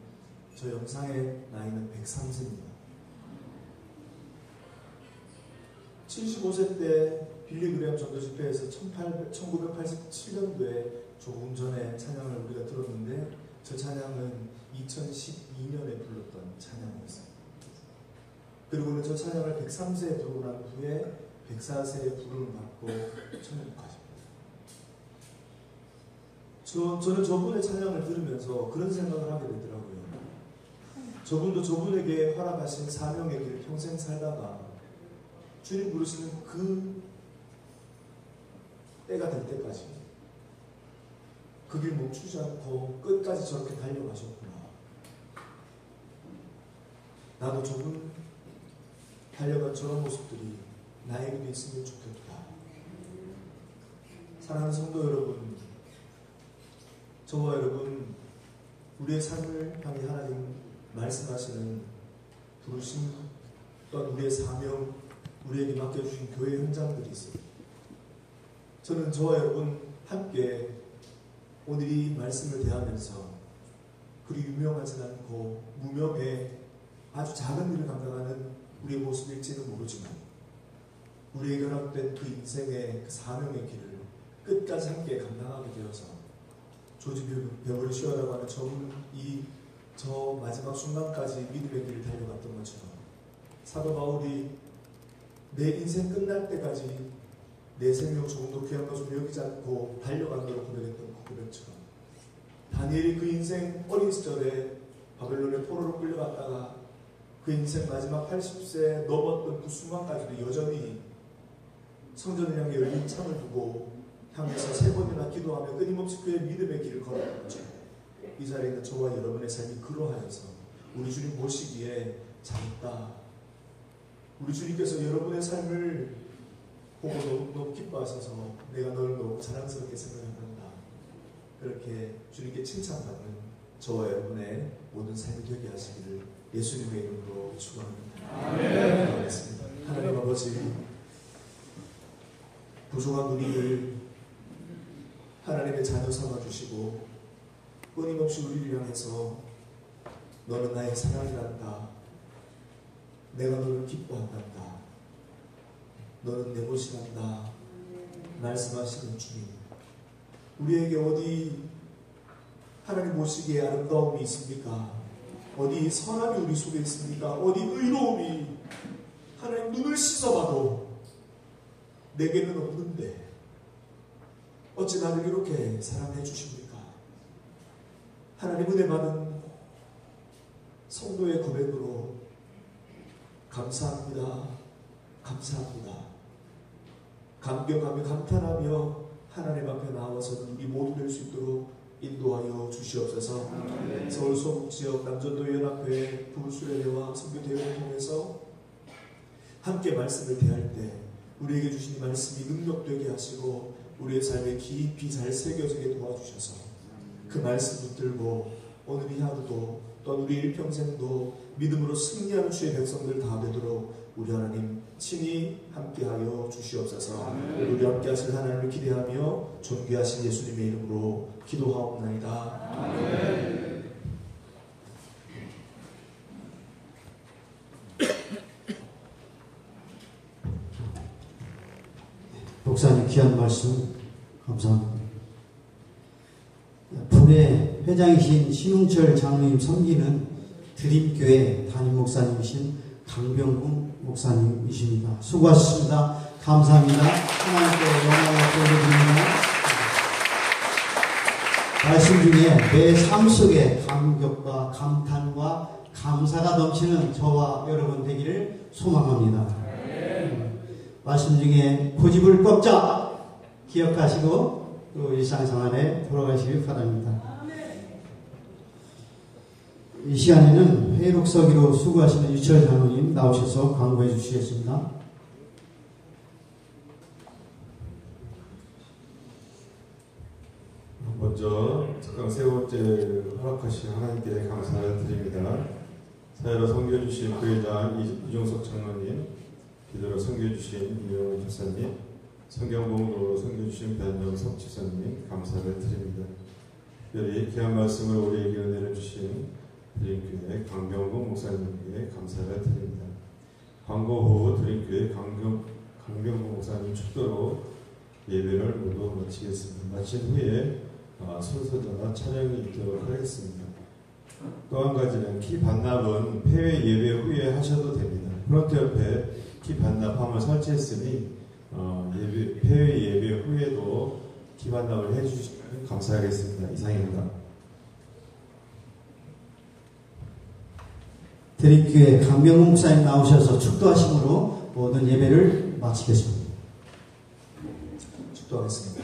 저 영상의 나이는 103세입니다. 75세 때 빌리 그레엄 전도 집회에서 1987년도에 조금 전에 찬양을 우리가 들었는데 저 찬양은 2012년에 불렀던 찬양이었습니다. 그리고는 저 찬양을 103세에 부르고 난 후에 104세에 부름을 받고 천국을 가십니다. 저는 저분의 찬양을 들으면서 그런 생각을 하게 되더라고요. 저분도 저분에게 허락하신 사명의 길 평생 살다가 주님 부르시는 그 때가 될 때까지 그 길 멈추지 않고 끝까지 저렇게 달려가셨구나. 나도 저분 달려간 저런 모습들이 나에게도 있으면 좋겠다. 사랑하는 성도 여러분, 저와 여러분, 우리의 삶을 향해 하나님 말씀하시는 부르심 또한 우리의 사명, 우리에게 맡겨주신 교회 현장들이 있어요. 저는 저와 여러분 함께 오늘 이 말씀을 대하면서 그리 유명하지 않고 무명의 아주 작은 일을 감당하는 우리의 모습일지는 모르지만 우리에게 허락된 그 인생의 그 사명의 길을 끝까지 함께 감당하게 되어서 조지 베버리 슈어라고 하는 저분이 저 마지막 순간까지 믿음의 길을 달려갔던 것처럼 사도 바울이 내 인생 끝날 때까지 내 생명 조금도 귀한 것으로 여기지 않고 달려간다고 고백했던 그 고백처럼 다니엘이 그 인생 어린 시절에 바벨론의 포로로 끌려갔다가 그 인생 마지막 80세 넘었던 그 순간까지도 여전히 성전을 향해 열린 창을 두고 향해서 3번이나 기도하며 끊임없이 그의 믿음의 길을 걸어간 거죠. 이 자리에 있는 저와 여러분의 삶이 그러하여서 우리 주님 보시기에 잘했다. 우리 주님께서 여러분의 삶을 보고 너무 기뻐하셔서 내가 너를 너무 자랑스럽게 생각한다. 그렇게 주님께 칭찬받는 저와 여러분의 모든 삶이 되게 하시기를 예수님의 이름으로 축원합니다. 기도하겠습니다. 하나님 아버지, 부족한 우리를 하나님의 자녀 삼아주시고 끊임없이 우리를 향해서 너는 나의 사랑이란다, 내가 너를 기뻐한단다, 너는 내 것이란다 말씀하시는 주님, 우리에게 어디 하나님 보시기에 아름다움이 있습니까? 어디 선함이 우리 속에 있습니까? 어디 의로움이 하나님 눈을 씻어봐도 내게는 없는데 어찌 나를 이렇게 사랑해 주십니까? 하나님 은혜 받은 성도의 고백으로 감사합니다, 감사합니다, 감격하며 감탄하며 하나님 앞에 나와서 우리 모두 될 수 있도록 인도하여 주시옵소서. 서울 소북지역 남전도 연합회 부수련회와 선교대회를 통해서 함께 말씀을 대할 때 우리에게 주신 이 말씀이 능력되게 하시고 우리의 삶에 깊이 잘 새겨지게 도와주셔서 그 말씀 붙들고 오늘 이 하루도 또 우리 일평생도 믿음으로 승리하는 주의 백성들 다 되도록 우리 하나님 친히 함께하여 주시옵소서. 우리 함께 하실 하나님을 기대하며 존귀하신 예수님의 이름으로 기도하옵나이다. 아멘. 목사님 귀한 말씀 감사합니다. 불의 회장이신 신웅철 장로님 섬기는 드림교회 담임 목사님이신 강병국 목사님이십니다. 수고하셨습니다. 감사합니다. 하나님께 영광을 돌려드립니다. 말씀 중에 내 삶 속에 감격과 감탄과 감사가 넘치는 저와 여러분 되기를 소망합니다. 말씀 중에 고집을 꺾자 기억하시고 또 일상생활에 돌아가시길 바랍니다. 이 시간에는 회의록 서기로 수고하시는 유철 장로님 나오셔서 강구해 주시겠습니다. 먼저 특강 세 번째 허락하신 하나님께 감사를 드립니다. 사회로 섬겨주신 부회장 이종석 장로님, 기도로 섬겨주신 이영훈 집사님, 성경봉으로 섬겨주신 변영석 집사님 감사를 드립니다. 특별히 귀한 말씀을 우리에게 은혜를 주신 드림교회 강병국 목사님에게 감사를 드립니다. 광고 후 드림교회 강병국 목사님 축도로 예배를 모두 마치겠습니다. 마친 후에 순서대로 촬영이 있도록 하겠습니다. 또 한 가지는 키 반납은 폐회 예배 후에 하셔도 됩니다. 프론트 옆에 키 반납함을 설치했으니 폐회 예배 후에도 키 반납을 해주시면 감사하겠습니다. 이상입니다. 드림교회 강병국 목사님 나오셔서 축도하심으로 모든 예배를 마치겠습니다. 축도하겠습니다.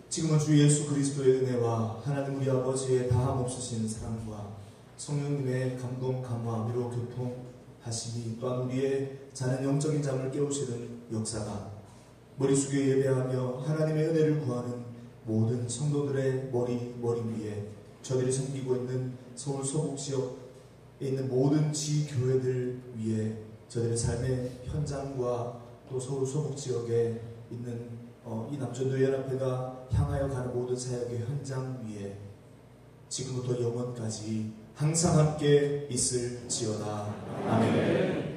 지금은 주 예수 그리스도의 은혜와 하나님 우리 아버지의 다함 없으신 사랑과 성령님의 감동, 감화, 위로, 교통하심이 또한 우리의 자는 영적인 잠을 깨우시는 역사가 머리 숙여 예배하며 하나님의 은혜를 구하는 모든 성도들의 머리 위에 저들이 섬기고 있는 서울 소북지역에 있는 모든 지교회들 위에 저들의 삶의 현장과 또 서울 소북지역에 있는 이 남전도 연합회가 향하여 가는 모든 사역의 현장 위에 지금부터 영원까지 항상 함께 있을지어다. 아멘.